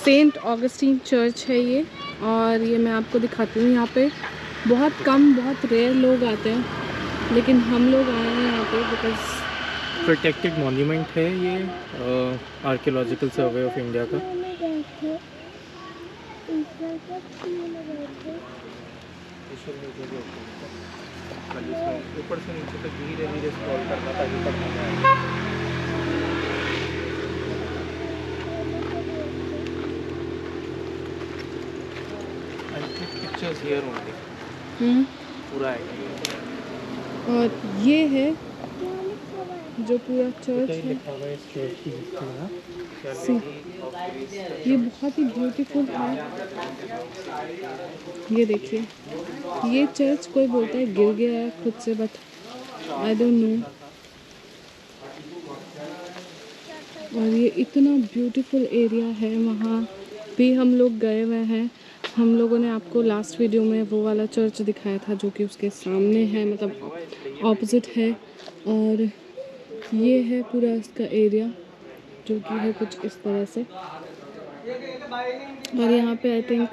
Saint Augustine church है ये, और ये मैं आपको दिखाती हूँ। यहाँ पे बहुत रेयर लोग आते हैं, लेकिन हम लोग आए हैं यहाँ पे बिकॉज प्रोटेक्टेड मॉन्यूमेंट है ये, आर्कियोलॉजिकल सर्वे ऑफ इंडिया का। ऊपर से नीचे तक धीरे धीरे स्क्रॉल करना ताकि पढ़ना जाए। पिक्चर्स हियर ओनली पूरा है। और ये है जो पूरा चर्च है। लिखा हुआ है इस चर्च की सी, ये बहुत ही ब्यूटीफुल है। ये देखिए, ये चर्च कोई बोलता है गिर गया है खुद से, बट आई डोंट नो। और ये इतना ब्यूटीफुल एरिया है, वहाँ भी हम लोग गए हुए हैं। हम लोगों ने आपको लास्ट वीडियो में वो वाला चर्च दिखाया था जो कि उसके सामने है, मतलब ऑपोजिट है। और ये है पूरा इसका एरिया जो कि है कुछ इस तरह से। और यहाँ पे आई थिंक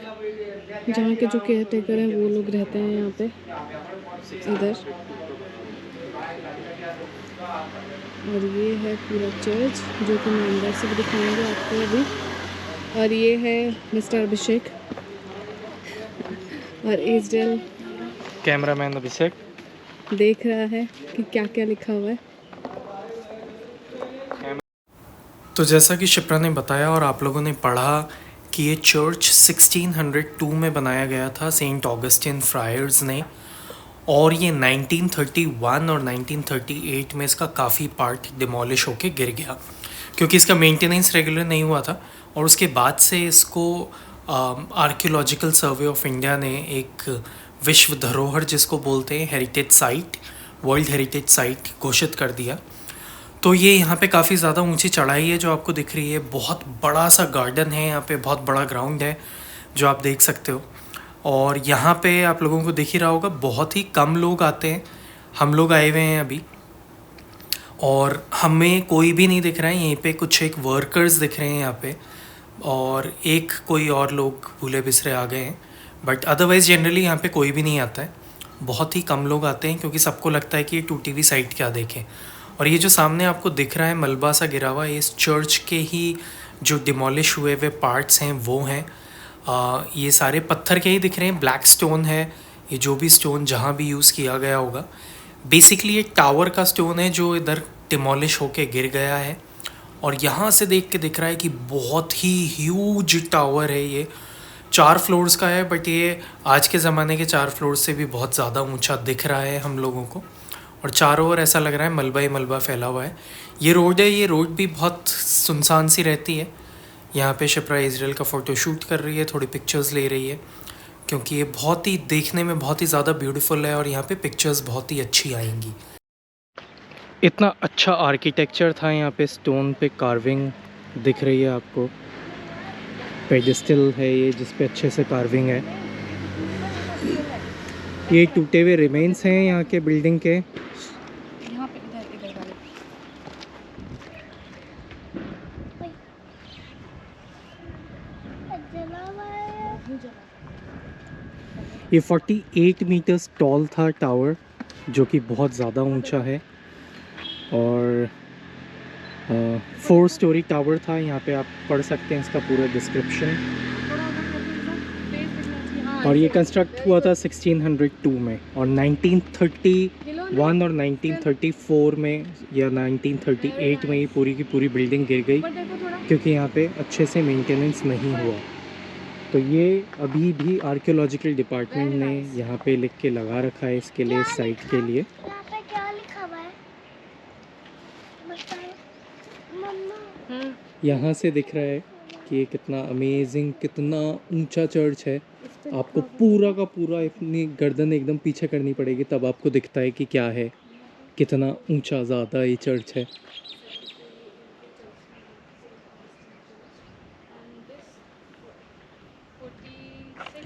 जहाँ के जो केयर टेकर हैं वो लोग रहते हैं यहाँ पे इधर। और ये है पूरा चर्च जो कि मैं अंदर से भी दिखाऊंगी आपको अभी। और ये है मिस्टर अभिषेक और इजराइल कैमरामैन अभिषेक देख रहा है कि क्या क्या लिखा हुआ है। तो जैसा कि शिप्रा ने बताया और आप लोगों ने पढ़ा कि ये चर्च 1602 में बनाया गया था सेंट ऑगस्टिन फ्रायर्स ने, और ये 1931 और 1938 में इसका काफ़ी पार्ट डिमोलिश होके गिर गया क्योंकि इसका मेंटेनेंस रेगुलर नहीं हुआ था। और उसके बाद से इसको आर्कियोलॉजिकल सर्वे ऑफ इंडिया ने एक विश्व धरोहर जिसको बोलते हैं heritage site, world heritage site घोषित कर दिया। तो ये यहाँ पे काफ़ी ज़्यादा ऊंची चढ़ाई है जो आपको दिख रही है। बहुत बड़ा सा गार्डन है यहाँ पे, बहुत बड़ा ग्राउंड है जो आप देख सकते हो। और यहाँ पे आप लोगों को दिख ही रहा होगा बहुत ही कम लोग आते हैं। हम लोग आए हुए हैं अभी और हमें कोई भी नहीं दिख रहा है। यहीं पे कुछ एक वर्कर्स दिख रहे हैं यहाँ पे, और एक कोई और लोग भूले बिसरे आ गए हैं, बट अदरवाइज़ जनरली यहाँ पे कोई भी नहीं आता है। बहुत ही कम लोग आते हैं क्योंकि सबको लगता है कि ये टूटी हुई साइट क्या देखें। और ये जो सामने आपको दिख रहा है मलबा सा गिरा हुआ, ये इस चर्च के ही जो डिमोलिश हुए हुए पार्ट्स हैं वो हैं। ये सारे पत्थर के ही दिख रहे हैं, ब्लैक स्टोन है ये, जो भी स्टोन जहाँ भी यूज़ किया गया होगा। बेसिकली ये टावर का स्टोन है जो इधर डिमोलिश होके गिर गया है। और यहाँ से देख के दिख रहा है कि बहुत ही ह्यूज टावर है ये, 4 फ्लोर्स का है, बट ये आज के ज़माने के 4 फ्लोर्स से भी बहुत ज़्यादा ऊंचा दिख रहा है हम लोगों को। और चारों ओर ऐसा लग रहा है मलबा ही मलबा फैला हुआ है। ये रोड है, ये रोड भी बहुत सुनसान सी रहती है। यहाँ पे शिप्रा इजराइल का फ़ोटो शूट कर रही है, थोड़ी पिक्चर्स ले रही है क्योंकि ये बहुत ही देखने में बहुत ही ज़्यादा ब्यूटीफुल है और यहाँ पे पिक्चर्स बहुत ही अच्छी आएंगी। इतना अच्छा आर्किटेक्चर था यहाँ पे, स्टोन पे कार्विंग दिख रही है आपको, पेडिस्टल है ये जिस पे अच्छे से कार्विंग है। ये टूटे हुए रिमेन्स हैं यहाँ के बिल्डिंग के। यहाँ पे इधर वाले ये 48 मीटर्स टॉल था टावर, जो कि बहुत ज़्यादा ऊंचा है। और 4 स्टोरी टावर था। यहाँ पे आप पढ़ सकते हैं इसका पूरा डिस्क्रिप्शन। और ये कंस्ट्रक्ट हुआ था 1602 में, और 1931 और 1934 में या 1938 में ये पूरी की पूरी बिल्डिंग गिर गई क्योंकि यहाँ पे अच्छे से मेंटेनेंस नहीं हुआ। तो ये अभी भी आर्कियोलॉजिकल डिपार्टमेंट ने यहाँ पे लिख के लगा रखा है इसके लिए, इस साइट के लिए। क्या लिखा हुआ है? मम्मा। यहाँ से दिख रहा है कि ये कितना अमेजिंग, कितना ऊंचा चर्च है। आपको पूरा का पूरा अपनी गर्दन एकदम पीछे करनी पड़ेगी तब आपको दिखता है कि क्या है, कितना ऊंचा ज़्यादा ये चर्च है।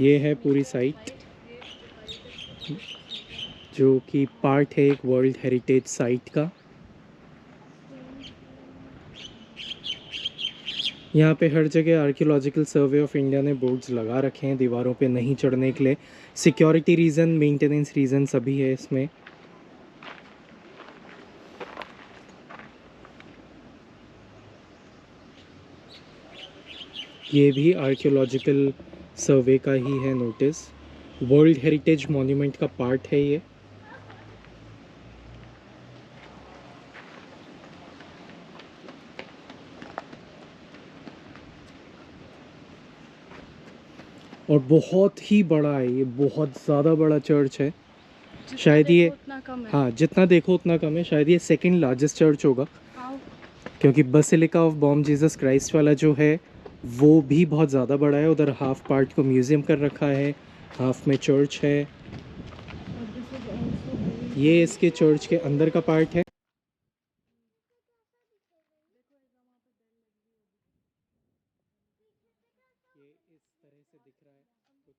ये है पूरी साइट जो कि पार्ट है एक वर्ल्ड हेरिटेज साइट का। यहाँ पे हर जगह आर्कियोलॉजिकल सर्वे ऑफ इंडिया ने बोर्ड्स लगा रखे हैं दीवारों पे नहीं चढ़ने के लिए। सिक्योरिटी रीज़न, मेंटेनेंस रीज़न सभी है इसमें। ये भी आर्कियोलॉजिकल सर्वे का ही है नोटिस। वर्ल्ड हेरिटेज मॉन्यूमेंट का पार्ट है ये। और बहुत ही बड़ा है ये, बहुत ज़्यादा बड़ा चर्च है। शायद ये, उतना कम है। हाँ जितना देखो उतना कम है। शायद ये सेकंड लार्जेस्ट चर्च होगा, आओ। क्योंकि basilica of Bom Jesus Christ वाला जो है वो भी बहुत ज़्यादा बड़ा है। उधर हाफ पार्ट को म्यूज़ियम कर रखा है, हाफ में चर्च है। ये इसके चर्च के अंदर का पार्ट है। ये इस तरह से दिख रहा है कुछ।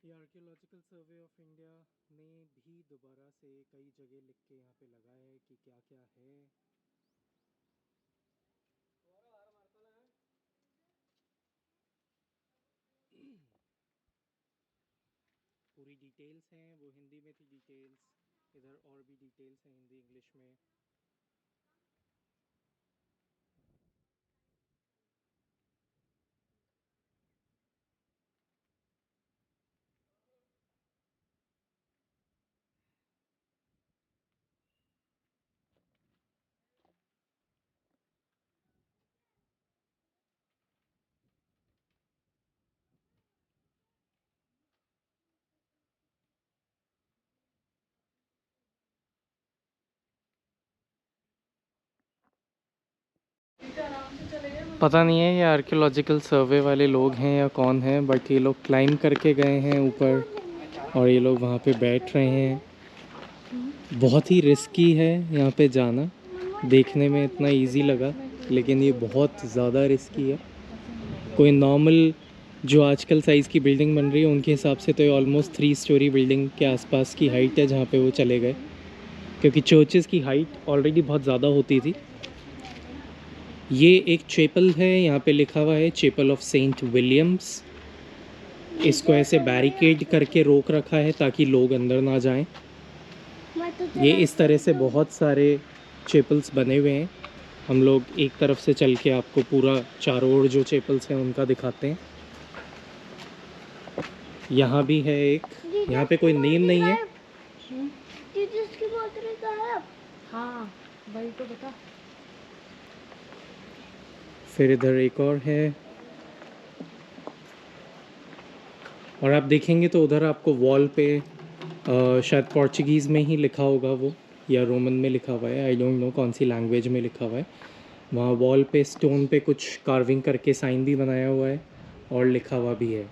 ये आर्कियोलॉजिकल सर्वे ऑफ इंडिया ने भी दोबारा से कई जगह लिख के यहाँ पे लगाया है कि क्या क्या है। पूरी डिटेल्स हैं, वो हिंदी में थी डिटेल्स, इधर और भी डिटेल्स हैं हिंदी इंग्लिश में। पता नहीं है ये आर्कियोलॉजिकल सर्वे वाले लोग हैं या कौन हैं, बट ये लोग क्लाइंब करके गए हैं ऊपर और ये लोग वहाँ पे बैठ रहे हैं। बहुत ही रिस्की है यहाँ पे जाना। देखने में इतना इजी लगा, लेकिन ये बहुत ज़्यादा रिस्की है। कोई नॉर्मल जो आजकल साइज़ की बिल्डिंग बन रही है उनके हिसाब से तो ये ऑलमोस्ट 3 स्टोरी बिल्डिंग के आसपास की हाइट है जहाँ पे वो चले गए, क्योंकि चर्चेज़ की हाइट ऑलरेडी बहुत ज़्यादा होती थी। ये एक चैपल है, यहाँ पे लिखा हुआ है चैपल ऑफ सेंट विलियम्स। इसको ऐसे बैरिकेड करके रोक रखा है ताकि लोग अंदर ना जाएं। ये इस तरह से बहुत सारे चैपल्स बने हुए हैं। हम लोग एक तरफ से चल के आपको पूरा चारों ओर जो चैपल्स हैं उनका दिखाते हैं। यहाँ भी है एक, यहाँ पे कोई नेम नहीं है। जीसस की बोतल गायब। हाँ भाई तो बता। फिर इधर एक और है, और आप देखेंगे तो उधर आपको वॉल पे शायद पोर्चुगीज़ में ही लिखा होगा वो, या रोमन में लिखा हुआ है, आई डोंट नो कौन सी लैंग्वेज में लिखा हुआ है। वहाँ वॉल पे स्टोन पे कुछ कार्विंग करके साइन भी बनाया हुआ है और लिखा हुआ भी है।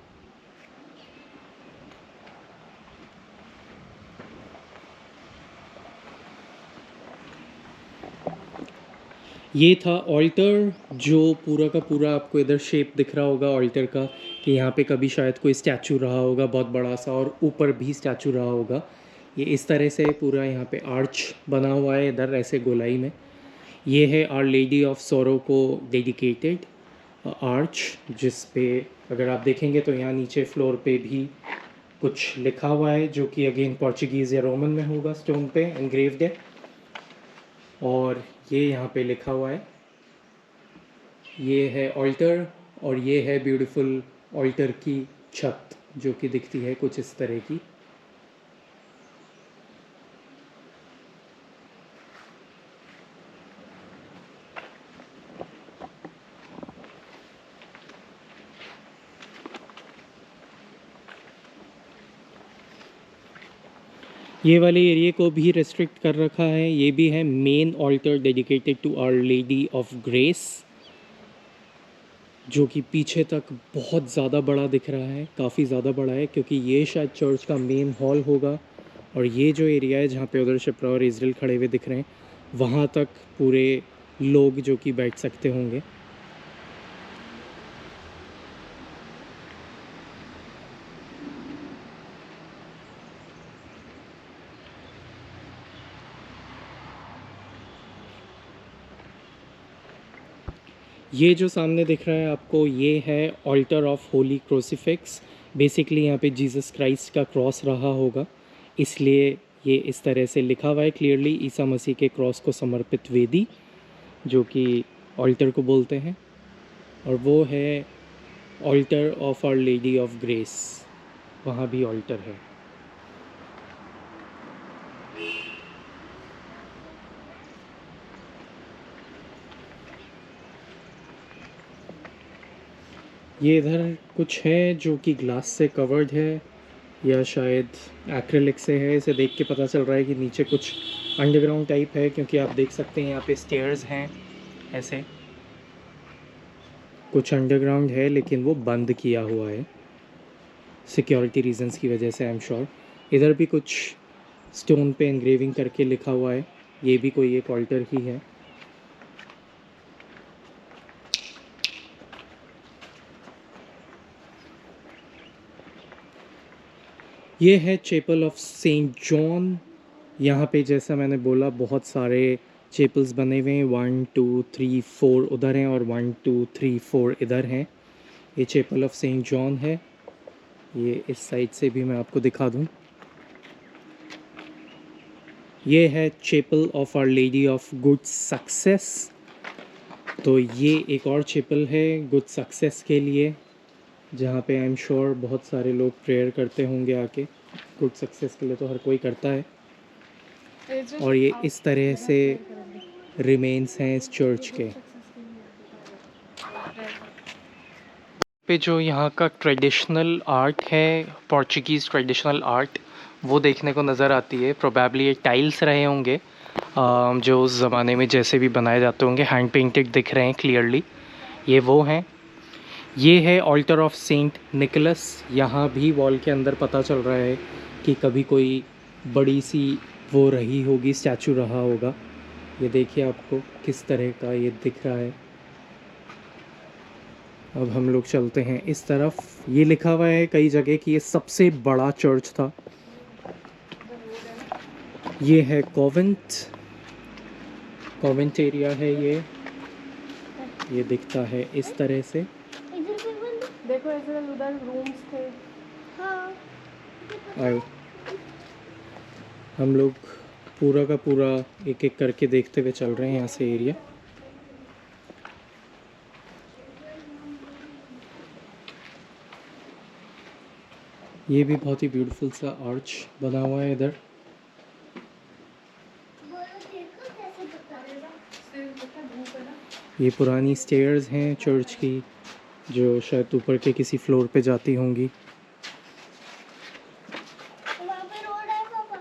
ये था ऑल्टर, जो पूरा का पूरा आपको इधर शेप दिख रहा होगा ऑल्टर का, कि यहाँ पे कभी शायद कोई स्टैचू रहा होगा बहुत बड़ा सा, और ऊपर भी स्टैचू रहा होगा। ये इस तरह से पूरा यहाँ पे आर्च बना हुआ है इधर ऐसे गोलाई में। ये है आवर लेडी ऑफ सोरो को डेडिकेटेड आर्च, जिस पे अगर आप देखेंगे तो यहाँ नीचे फ्लोर पे भी कुछ लिखा हुआ है जो कि अगेन पोर्चुगीज़ या रोमन में होगा, स्टोन पे एनग्रेव्ड है। और ये यहाँ पे लिखा हुआ है, ये है ऑल्टर, और ये है ब्यूटीफुल ऑल्टर की छत जो कि दिखती है कुछ इस तरह की। ये वाले एरिया को भी रेस्ट्रिक्ट कर रखा है। ये भी है main altar dedicated to Our Lady of Grace, जो कि पीछे तक बहुत ज़्यादा बड़ा दिख रहा है, काफ़ी ज़्यादा बड़ा है, क्योंकि ये शायद चर्च का मेन हॉल होगा। और ये जो एरिया है जहाँ पे उधर शिप्रा और इजराइल खड़े हुए दिख रहे हैं, वहाँ तक पूरे लोग जो कि बैठ सकते होंगे। ये जो सामने दिख रहा है आपको, ये है altar of Holi crucifix. Basically यहाँ पे जीसस क्राइस्ट का क्रॉस रहा होगा, इसलिए ये इस तरह से लिखा हुआ है क्लियरली, ईसा मसीह के क्रॉस को समर्पित वेदी, जो कि ऑल्टर को बोलते हैं। और वो है altar of Our Lady of Grace, वहाँ भी ऑल्टर है। ये इधर कुछ है जो कि ग्लास से कवर्ड है, या शायद एक्रिलिक से है। इसे देख के पता चल रहा है कि नीचे कुछ अंडरग्राउंड टाइप है, क्योंकि आप देख सकते हैं यहाँ पे स्टेयर्स हैं ऐसे। कुछ अंडरग्राउंड है लेकिन वो बंद किया हुआ है सिक्योरिटी रीजंस की वजह से, आई एम श्योर। इधर भी कुछ स्टोन पे एनग्रेविंग करके लिखा हुआ है, ये भी कोई एक ऑल्टर ही है। ये है चैपल ऑफ सेंट जॉन। यहाँ पे जैसा मैंने बोला बहुत सारे चैपल्स बने हुए हैं, 1 2 3 4 उधर हैं और 1 2 3 4 इधर हैं। ये चैपल ऑफ सेंट जॉन है। ये इस साइड से भी मैं आपको दिखा दूँ। ये है chapel of Our Lady of Good Success. तो ये एक और चैपल है गुड सक्सेस के लिए, जहाँ पे आई एम श्योर बहुत सारे लोग प्रेयर करते होंगे आके। गुड सक्सेस के लिए तो हर कोई करता है। और ये इस तरह से रिमेन्स हैं इस चर्च के पे। जो यहाँ का ट्रेडिशनल आर्ट है, पोर्चुगीज़ ट्रेडिशनल आर्ट, वो देखने को नज़र आती है। प्रोबेबली ये टाइल्स रहे होंगे जो उस ज़माने में जैसे भी बनाए जाते होंगे। हैंड पेंटेड दिख रहे हैं क्लियरली, ये वो हैं। ये है ऑल्टर ऑफ सेंट निकोलस। यहाँ भी वॉल के अंदर पता चल रहा है कि कभी कोई बड़ी सी वो रही होगी, स्टैचू रहा होगा। ये देखिए आपको किस तरह का ये दिख रहा है। अब हम लोग चलते हैं इस तरफ। ये लिखा हुआ है कई जगह कि ये सबसे बड़ा चर्च था। ये है कॉवेंट एरिया है ये दिखता है इस तरह से। इधर भी बंद। देखो इधर उधर रूम्स थे। हाँ। आए हम लोग पूरा का पूरा एक एक करके देखते हुए चल रहे हैं यहाँ से एरिया। ये भी बहुत ही ब्यूटीफुल सा आर्च बना हुआ है इधर। ये पुरानी स्टेयर्स हैं चर्च की, जो शायद ऊपर के किसी फ्लोर पे जाती होंगी। वहाँ पे रोड है पापा।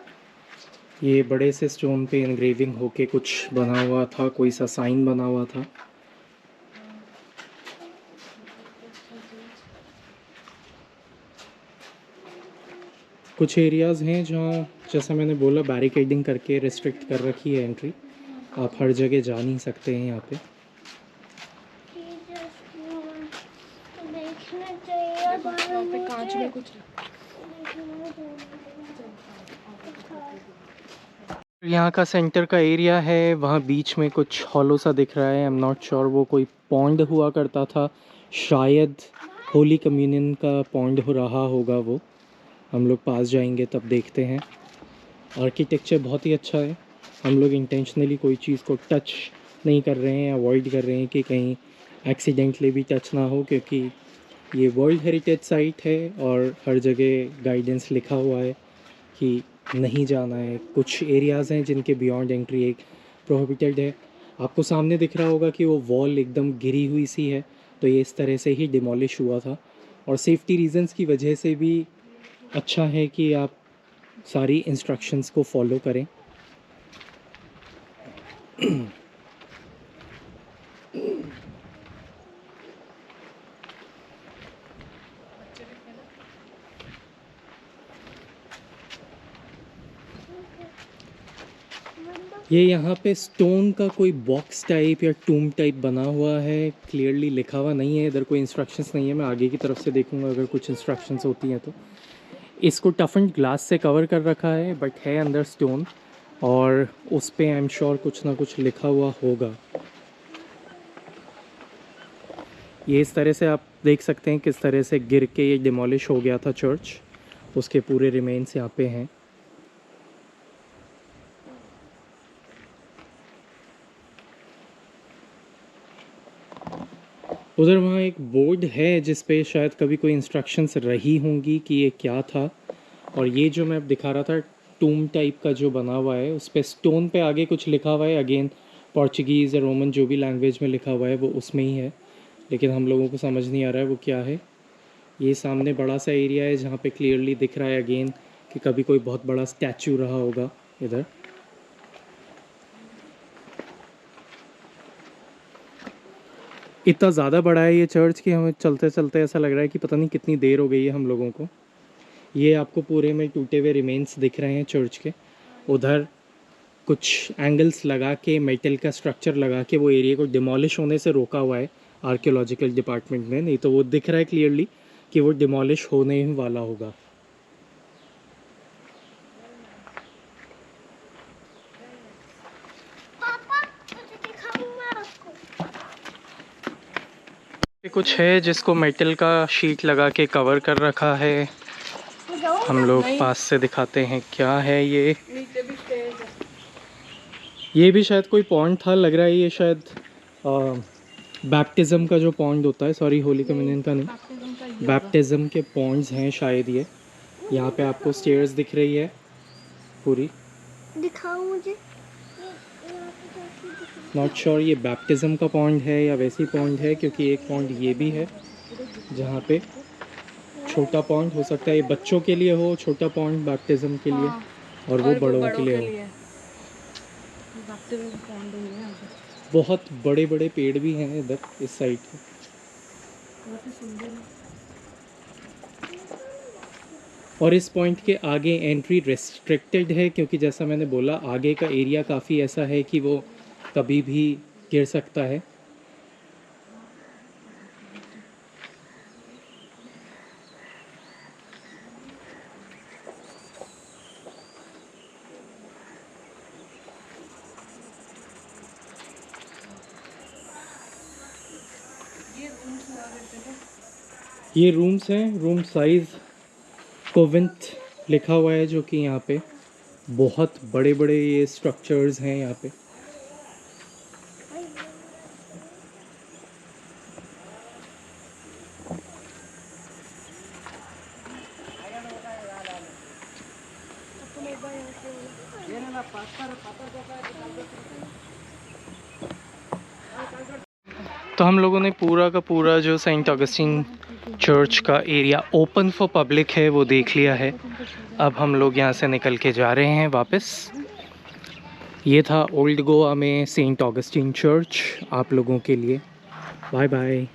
ये बड़े से स्टोन पे एनग्रेविंग होके कुछ बना हुआ था, कोई सा साइन बना हुआ था। कुछ एरियाज़ हैं जहाँ जैसा मैंने बोला बैरिकेडिंग करके रिस्ट्रिक्ट कर रखी है एंट्री। आप हर जगह जा नहीं सकते हैं यहाँ पे। देखना चाहिए वहाँ पे कांच में कुछ यहाँ का सेंटर का एरिया है, वहाँ बीच में कुछ हॉलो सा दिख रहा है। आई एम नॉट श्योर वो कोई पॉन्ड हुआ करता था, शायद होली कम्युनियन का पॉन्ड हो रहा होगा वो। हम लोग पास जाएंगे तब देखते हैं। आर्किटेक्चर बहुत ही अच्छा है। हम लोग इंटेंशनली कोई चीज़ को टच नहीं कर रहे हैं, अवॉइड कर रहे हैं कि कहीं एक्सीडेंटली भी टच ना हो, क्योंकि ये वर्ल्ड हेरिटेज साइट है और हर जगह गाइडेंस लिखा हुआ है कि नहीं जाना है। कुछ एरियाज़ हैं जिनके बियॉन्ड एंट्री एक प्रोहिबिटेड है। आपको सामने दिख रहा होगा कि वो वॉल एकदम गिरी हुई सी है, तो ये इस तरह से ही डिमोलिश हुआ था। और सेफ्टी रीजंस की वजह से भी अच्छा है कि आप सारी इंस्ट्रक्शंस को फॉलो करें। ये यहाँ पे स्टोन का कोई बॉक्स टाइप या टूम टाइप बना हुआ है, क्लियरली लिखा हुआ नहीं है। इधर कोई इंस्ट्रक्शंस नहीं है। मैं आगे की तरफ से देखूँगा अगर कुछ इंस्ट्रक्शंस होती हैं तो। इसको टफन्ड ग्लास से कवर कर रखा है, बट है अंदर स्टोन, और उस पे आई एम श्योर कुछ ना कुछ लिखा हुआ होगा। ये इस तरह से आप देख सकते हैं किस तरह से गिर के ये डिमोलिश हो गया था चर्च, उसके पूरे रिमेन्स यहाँ पे हैं। उधर वहाँ एक बोर्ड है जिस पे शायद कभी कोई इंस्ट्रक्शंस रही होंगी कि ये क्या था। और ये जो मैं दिखा रहा था टूम टाइप का जो बना हुआ है, उस पे स्टोन पे आगे कुछ लिखा हुआ है, अगेन पोर्चुगीज़ या रोमन जो भी लैंग्वेज में लिखा हुआ है वो उसमें ही है, लेकिन हम लोगों को समझ नहीं आ रहा है वो क्या है। ये सामने बड़ा सा एरिया है जहाँ पे क्लियरली दिख रहा है अगेन कि कभी कोई बहुत बड़ा स्टैचू रहा होगा इधर। इतना ज़्यादा बड़ा है ये चर्च कि हमें चलते चलते ऐसा लग रहा है कि पता नहीं कितनी देर हो गई है हम लोगों को। ये आपको पूरे में टूटे हुए रिमेन्स दिख रहे हैं चर्च के। उधर कुछ एंगल्स लगा के, मेटल का स्ट्रक्चर लगा के वो एरिया को डिमोलिश होने से रोका हुआ है आर्कियोलॉजिकल डिपार्टमेंट में, नहीं तो वो दिख रहा है क्लियरली कि वो डिमोलिश होने ही वाला होगा। पापा मुझे दिखाऊंगा आपको। ये कुछ है जिसको मेटल का शीट लगा के कवर कर रखा है। हम लोग पास से दिखाते हैं क्या है ये। ये भी शायद कोई पॉन्ड था लग रहा है, ये शायद बैप्टिज़म का जो पॉन्ड होता है, सॉरी होली कम्युनियन का नहीं, बैप्टिज़म के पॉन्ड्स हैं शायद ये। यहाँ पे आपको स्टेयर्स दिख रही है पूरी। दिखाओ मुझे। नॉट श्योर ये बैप्टिज़म का पॉन्ड है या वैसी पॉन्ड है, क्योंकि एक पॉन्ड ये भी है जहाँ पे छोटा पॉन्ड हो सकता है, ये बच्चों के लिए हो छोटा पॉन्ड बैप्टिज़म के लिए, और वो बड़ों के लिए हो। बहुत बड़े बड़े पेड़ भी हैं इधर इस साइड पे। और इस पॉइंट के आगे एंट्री रेस्ट्रिक्टेड है, क्योंकि जैसा मैंने बोला आगे का एरिया काफ़ी ऐसा है कि वो कभी भी गिर सकता है। ये रूम्स हैं, रूम साइज़ कोविंथ लिखा हुआ है, जो कि यहाँ पे बहुत बड़े बड़े ये स्ट्रक्चर्स हैं यहाँ पे। तो हम लोगों ने पूरा का पूरा जो सेंट ऑगस्टीन चर्च का एरिया ओपन फॉर पब्लिक है वो देख लिया है। अब हम लोग यहाँ से निकल के जा रहे हैं वापस। ये था ओल्ड गोवा में सेंट ऑगस्टीन चर्च आप लोगों के लिए। Bye bye.